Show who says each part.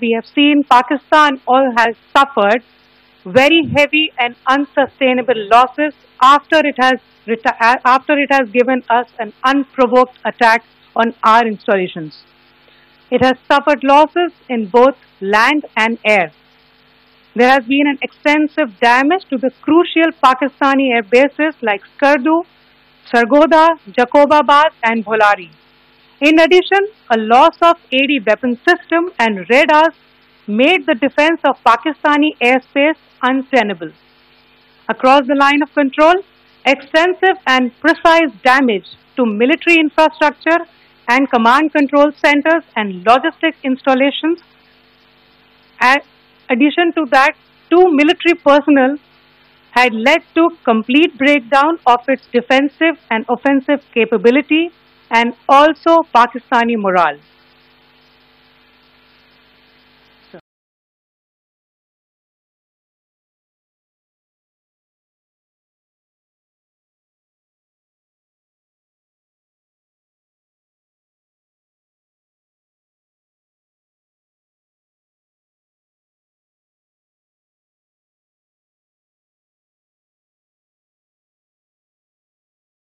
Speaker 1: we have seen, Pakistan all has suffered very heavy and unsustainable losses after after it has given us an unprovoked attack on our installations. It has suffered losses in both land and air. There has been an extensive damage to the crucial Pakistani air bases like Skardu, Sargodha, Jacobabad and Bholari. In addition, a loss of AD weapon system and radars made the defense of Pakistani airspace untenable. Across the line of control, extensive and precise damage to military infrastructure and command control centers and logistic installations. In addition to that, two military personnel had led to complete breakdown of its defensive and offensive capability and also Pakistani morale.